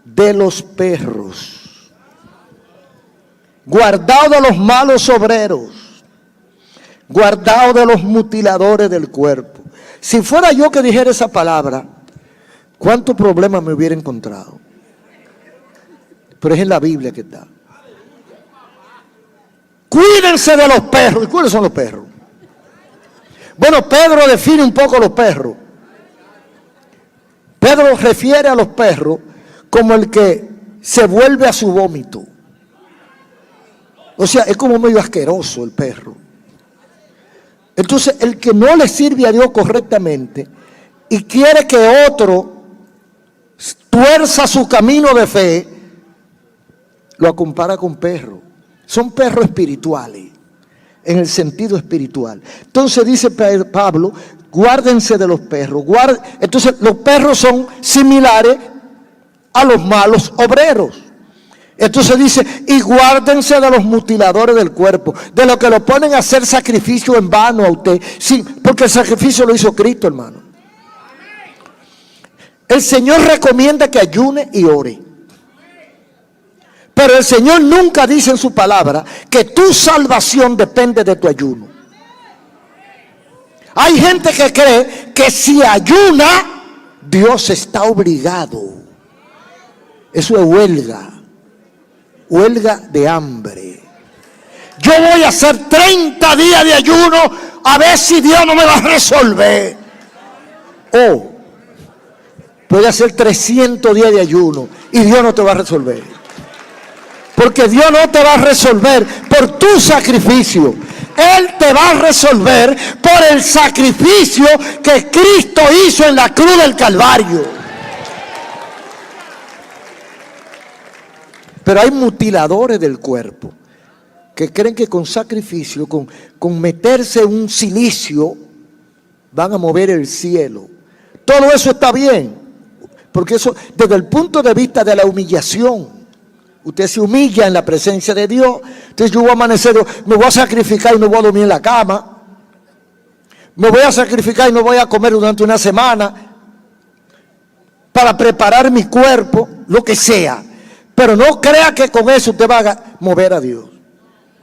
de los perros. Guardaos de los malos obreros. Guardaos de los mutiladores del cuerpo. Si fuera yo que dijera esa palabra, ¿cuántos problemas me hubiera encontrado? Pero es en la Biblia que está. Cuídense de los perros. ¿Y cuáles son los perros? Bueno, Pedro define un poco los perros. Pedro refiere a los perros como el que se vuelve a su vómito. O sea, es como medio asqueroso el perro. Entonces, el que no le sirve a Dios correctamente y quiere que otro tuerza su camino de fe, lo compara con perros. Son perros espirituales, en el sentido espiritual. Entonces dice Pablo, guárdense de los perros. Entonces los perros son similares a los malos obreros. Entonces dice, y guárdense de los mutiladores del cuerpo, de los que lo ponen a hacer sacrificio en vano a usted. Sí, porque el sacrificio lo hizo Cristo, hermano. El Señor recomienda que ayune y ore. Pero el Señor nunca dice en su palabra que tu salvación depende de tu ayuno. Hay gente que cree que si ayuna, Dios está obligado. Eso es huelga de hambre. Yo voy a hacer 30 días de ayuno a ver si Dios no me va a resolver. O puede hacer 300 días de ayuno y Dios no te va a resolver. Porque Dios no te va a resolver por tu sacrificio. Él te va a resolver por el sacrificio que Cristo hizo en la cruz del Calvario. Pero hay mutiladores del cuerpo que creen que con sacrificio, con meterse un cilicio, van a mover el cielo. Todo eso está bien, porque eso desde el punto de vista de la humillación. Usted se humilla en la presencia de Dios. Entonces yo voy a amanecer, me voy a sacrificar y no voy a dormir en la cama. Me voy a sacrificar y no voy a comer durante una semana para preparar mi cuerpo, lo que sea. Pero no crea que con eso usted va a mover a Dios.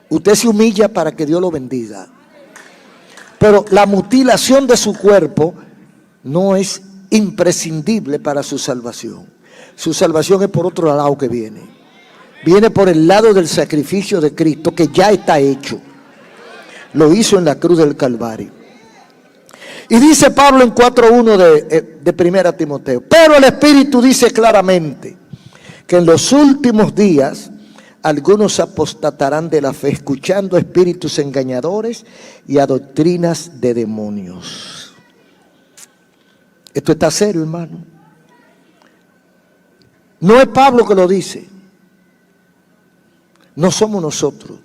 Usted se humilla para que Dios lo bendiga. Pero la mutilación de su cuerpo no es imprescindible para su salvación. Su salvación es por otro lado que viene. Viene por el lado del sacrificio de Cristo, que ya está hecho. Lo hizo en la cruz del Calvario. Y dice Pablo en 4:1 de 1 Timoteo, pero el Espíritu dice claramente que en los últimos días algunos apostatarán de la fe, escuchando a espíritus engañadores y a doctrinas de demonios. Esto está serio, hermano. No es Pablo que lo dice. No somos nosotros.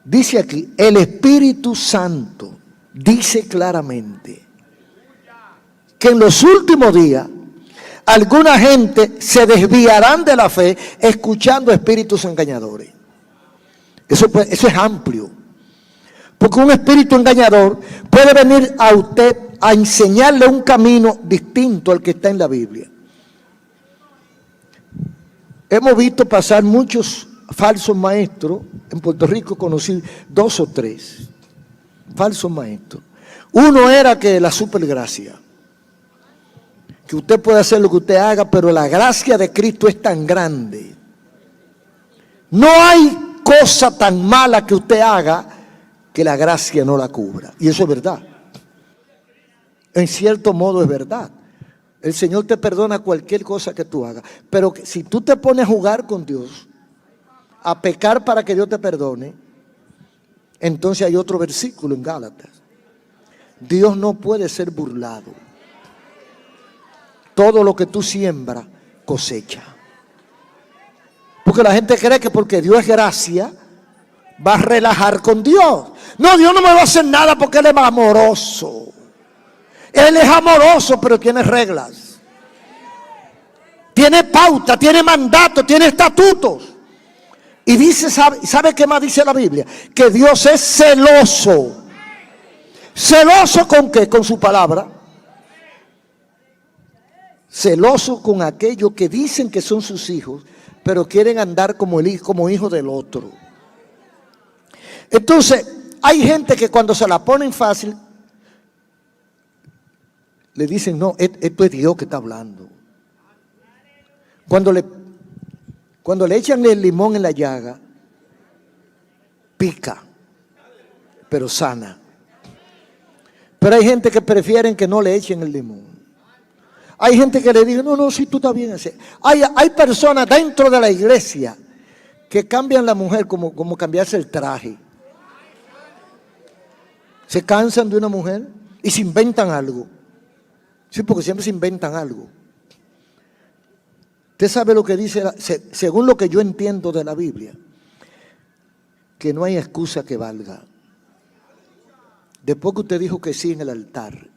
Dice aquí, el Espíritu Santo dice claramente que en los últimos días alguna gente se desviarán de la fe escuchando espíritus engañadores. Eso es amplio. Porque un espíritu engañador puede venir a usted a enseñarle un camino distinto al que está en la Biblia. Hemos visto pasar muchos falsos maestros. En Puerto Rico conocí 2 o 3 falsos maestros. Uno era que la supergracia, que usted puede hacer lo que usted haga, pero la gracia de Cristo es tan grande. No hay cosa tan mala que usted haga que la gracia no la cubra. Y eso es verdad. En cierto modo es verdad. El Señor te perdona cualquier cosa que tú hagas. Pero si tú te pones a jugar con Dios, a pecar para que Dios te perdone, entonces hay otro versículo en Gálatas. Dios no puede ser burlado. Todo lo que tú siembras, cosecha. Porque la gente cree que porque Dios es gracia, va a relajar con Dios. No, Dios no me va a hacer nada porque Él es amoroso. Él es amoroso, pero tiene reglas. Tiene pauta, tiene mandato, tiene estatutos. Y dice, ¿sabe qué más dice la Biblia? Que Dios es celoso. ¿Celoso con qué? Con su palabra. Celoso con aquellos que dicen que son sus hijos, pero quieren andar como hijo del otro. Entonces, hay gente que cuando se la ponen fácil, le dicen, no, esto es Dios que está hablando. Cuando le echan el limón en la llaga, pica, pero sana. Pero hay gente que prefieren que no le echen el limón. Hay gente que le dice, no, sí, tú estás bien así. Hay personas dentro de la iglesia que cambian la mujer como cambiarse el traje. Se cansan de una mujer y se inventan algo. Sí, porque siempre se inventan algo. Usted sabe lo que dice, según lo que yo entiendo de la Biblia, que no hay excusa que valga. Después que usted dijo que sí en el altar,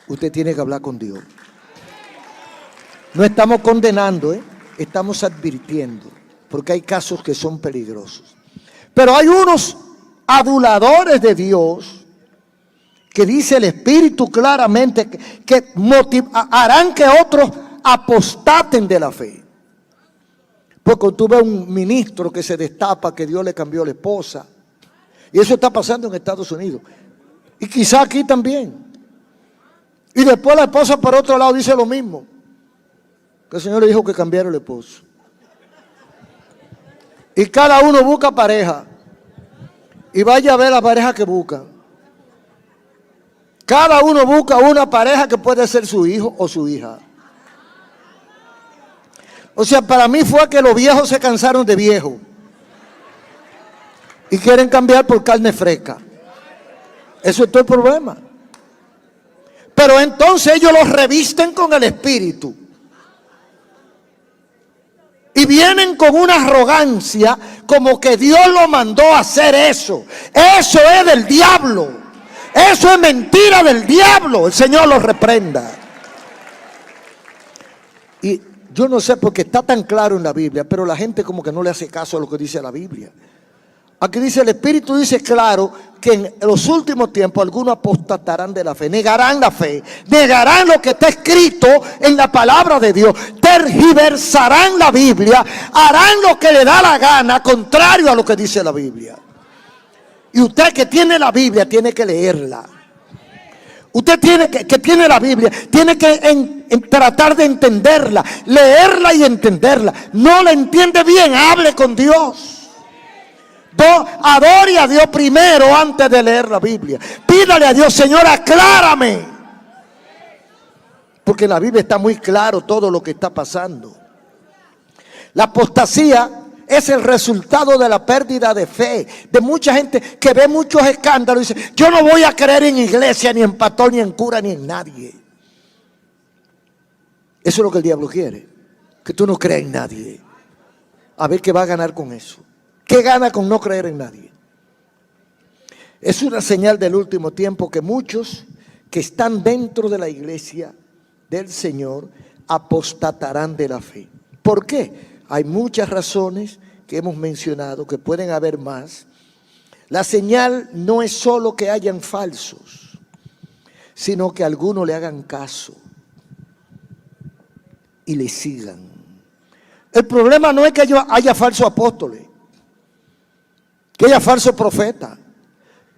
usted tiene que hablar con Dios. No estamos condenando, estamos advirtiendo, porque hay casos que son peligrosos. Pero hay unos aduladores de Dios que dice el Espíritu claramente que harán que otros apostaten de la fe. Porque tú ves un ministro que se destapa que Dios le cambió la esposa. Y eso está pasando en Estados Unidos. Y quizá aquí también. Y después la esposa por otro lado dice lo mismo. Que el Señor le dijo que cambiara el esposo. Y cada uno busca pareja. Y vaya a ver la pareja que busca. Cada uno busca una pareja que puede ser su hijo o su hija. O sea, para mí fue que los viejos se cansaron de viejos. Y quieren cambiar por carne fresca. Eso es todo el problema. Pero entonces ellos los revisten con el Espíritu. Y vienen con una arrogancia como que Dios lo mandó a hacer eso. Eso es del diablo. Eso es mentira del diablo. El Señor los reprenda. Y yo no sé por qué está tan claro en la Biblia, pero la gente como que no le hace caso a lo que dice la Biblia. Aquí dice, el Espíritu dice claro que en los últimos tiempos algunos apostatarán de la fe, negarán la fe, negarán lo que está escrito en la palabra de Dios, tergiversarán la Biblia, harán lo que le da la gana, contrario a lo que dice la Biblia. Y usted que tiene la Biblia tiene que leerla. Usted que tiene la Biblia, tiene que tratar de entenderla, leerla y entenderla. No la entiende bien, hable con Dios. Adore a Dios primero antes de leer la Biblia. Pídale a Dios, Señor, aclárame. Porque en la Biblia está muy claro todo lo que está pasando. La apostasía es el resultado de la pérdida de fe de mucha gente que ve muchos escándalos y dice: yo no voy a creer en iglesia, ni en pastor, ni en cura, ni en nadie. Eso es lo que el diablo quiere, que tú no creas en nadie. A ver qué va a ganar con eso. ¿Qué gana con no creer en nadie? Es una señal del último tiempo que muchos que están dentro de la iglesia del Señor apostatarán de la fe. ¿Por qué? Hay muchas razones que hemos mencionado, que pueden haber más. La señal no es solo que hayan falsos, sino que algunos le hagan caso y le sigan. El problema no es que haya falsos apóstoles, que haya falsos profetas,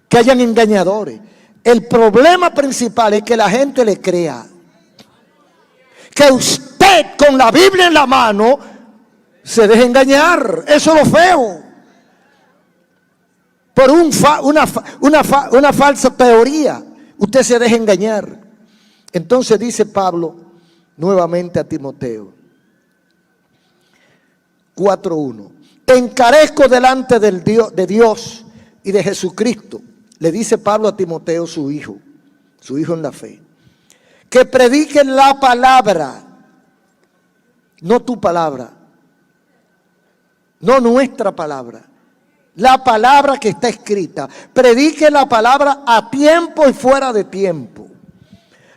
que hayan engañadores. El problema principal es que la gente le crea. Que usted con la Biblia en la mano se deja engañar. Eso es lo feo. Por una falsa teoría, usted se deja engañar. Entonces dice Pablo nuevamente a Timoteo 4:1: te encarezco delante de Dios y de Jesucristo. Le dice Pablo a Timoteo, su hijo en la fe, que prediquen la palabra, no tu palabra, no nuestra palabra, la palabra que está escrita. Predique la palabra a tiempo y fuera de tiempo.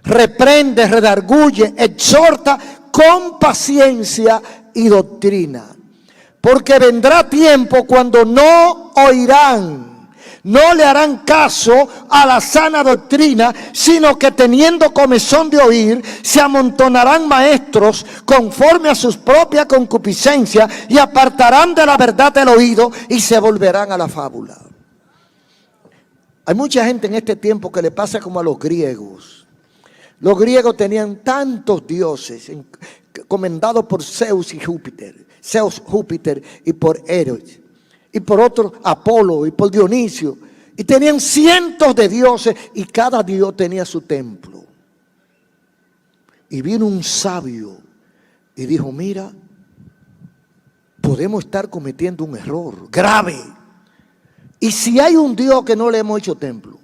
Reprende, redarguye, exhorta con paciencia y doctrina. Porque vendrá tiempo cuando no oirán, no le harán caso a la sana doctrina, sino que teniendo comezón de oír, se amontonarán maestros conforme a sus propias concupiscencias y apartarán de la verdad el oído y se volverán a la fábula. Hay mucha gente en este tiempo que le pasa como a los griegos. Los griegos tenían tantos dioses comendados por Zeus y Júpiter. Zeus, Júpiter, y por Eros, y por otro Apolo, y por Dionisio, y tenían cientos de dioses, y cada dios tenía su templo. Y vino un sabio y dijo: mira, podemos estar cometiendo un error grave. Y si hay un Dios que no le hemos hecho templo,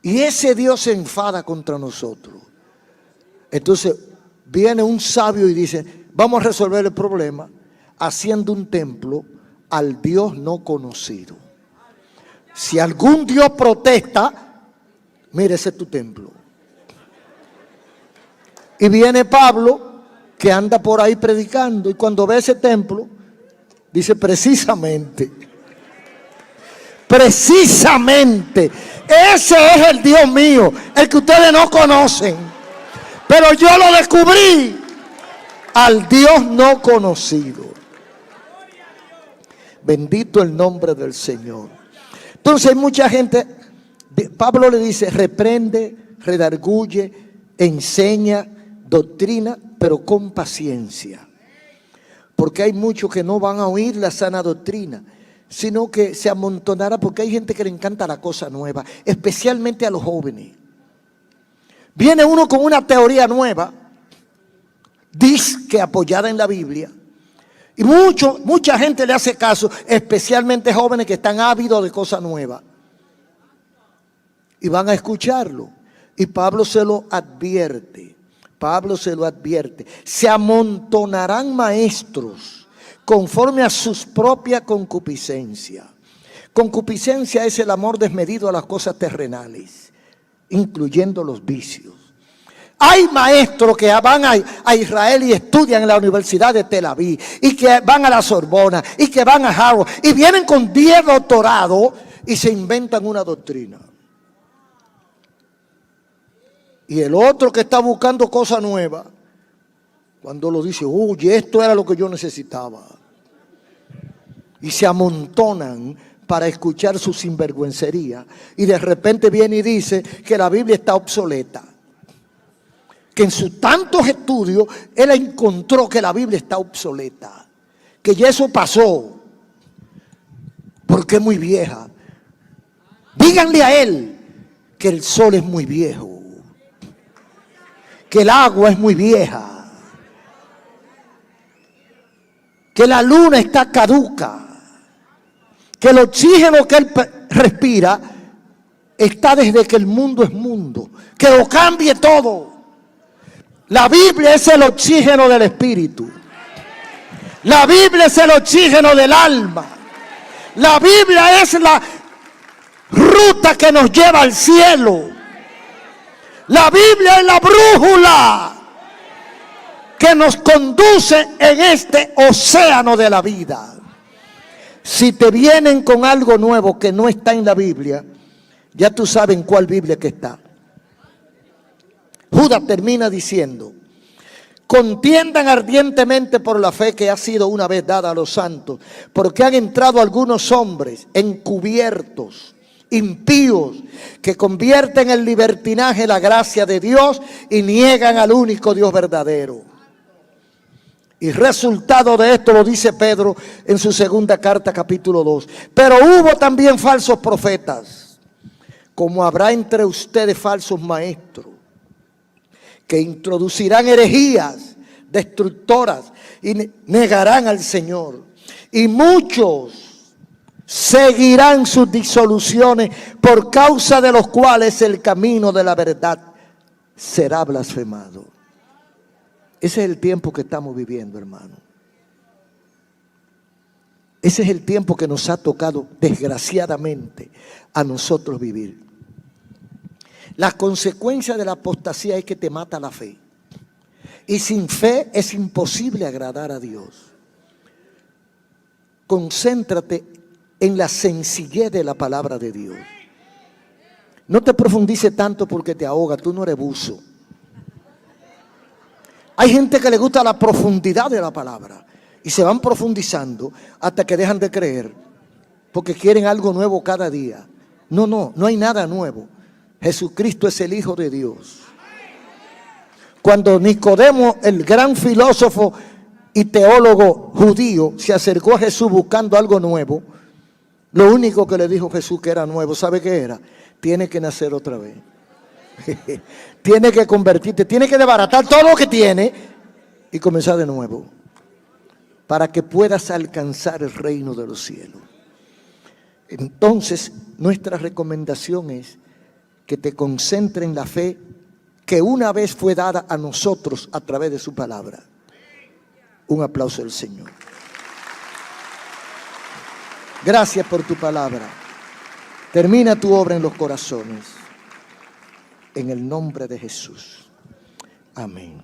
y ese Dios se enfada contra nosotros, entonces viene un sabio y dice: vamos a resolver el problema haciendo un templo al Dios no conocido. Si algún Dios protesta, mire, ese es tu templo. Y viene Pablo, que anda por ahí predicando, y cuando ve ese templo, dice: precisamente, ese es el Dios mío, el que ustedes no conocen. Pero yo lo descubrí, al Dios no conocido. Bendito el nombre del Señor. Entonces hay mucha gente, Pablo le dice: reprende, redarguye, enseña, doctrina, pero con paciencia. Porque hay muchos que no van a oír la sana doctrina, sino que se amontonará, porque hay gente que le encanta la cosa nueva, especialmente a los jóvenes. Viene uno con una teoría nueva, que apoyada en la Biblia, y mucha gente le hace caso, especialmente jóvenes que están ávidos de cosas nuevas, y van a escucharlo. Y Pablo se lo advierte, se amontonarán maestros conforme a sus propias concupiscencias. Concupiscencia es el amor desmedido a las cosas terrenales, incluyendo los vicios. Hay maestros que van a Israel y estudian en la Universidad de Tel Aviv, y que van a la Sorbona, y que van a Harvard, y vienen con 10 doctorados y se inventan una doctrina. Y el otro que está buscando cosas nuevas, cuando lo dice: uy, esto era lo que yo necesitaba. Y se amontonan para escuchar su sinvergüencería. Y de repente viene y dice que la Biblia está obsoleta. Que en sus tantos estudios él encontró que la Biblia está obsoleta. Que ya eso pasó. Porque es muy vieja. Díganle a él que el sol es muy viejo. Que el agua es muy vieja. Que la luna está caduca. Que el oxígeno que él respira está desde que el mundo es mundo. Que lo cambie todo. La Biblia es el oxígeno del espíritu. La Biblia es el oxígeno del alma. La Biblia es la ruta que nos lleva al cielo. La Biblia es la brújula que nos conduce en este océano de la vida. Si te vienen con algo nuevo que no está en la Biblia, ya tú sabes en cuál Biblia que está. Judas termina diciendo: contiendan ardientemente por la fe que ha sido una vez dada a los santos, porque han entrado algunos hombres encubiertos, impíos, que convierten en libertinaje la gracia de Dios y niegan al único Dios verdadero. Y resultado de esto lo dice Pedro en su segunda carta, capítulo 2. Pero hubo también falsos profetas, como habrá entre ustedes falsos maestros, que introducirán herejías destructoras y negarán al Señor. Y muchos seguirán sus disoluciones, por causa de los cuales el camino de la verdad será blasfemado. Ese es el tiempo que estamos viviendo, hermano. Ese es el tiempo que nos ha tocado, desgraciadamente, a nosotros vivir. La consecuencia de la apostasía es que te mata la fe. Y sin fe es imposible agradar a Dios. Concéntrate en la sencillez de la palabra de Dios. No te profundices tanto porque te ahoga, tú no eres buzo. Hay gente que le gusta la profundidad de la palabra y se van profundizando hasta que dejan de creer porque quieren algo nuevo cada día. No hay nada nuevo. Jesucristo es el Hijo de Dios. Cuando Nicodemo, el gran filósofo y teólogo judío, se acercó a Jesús buscando algo nuevo, lo único que le dijo Jesús que era nuevo, ¿sabe qué era? Tiene que nacer otra vez. Tiene que convertirte, tiene que desbaratar todo lo que tiene y comenzar de nuevo para que puedas alcanzar el reino de los cielos. Entonces, nuestra recomendación es que te concentres en la fe que una vez fue dada a nosotros a través de su palabra. Un aplauso al Señor. Gracias por tu palabra. Termina tu obra en los corazones. En el nombre de Jesús. Amén.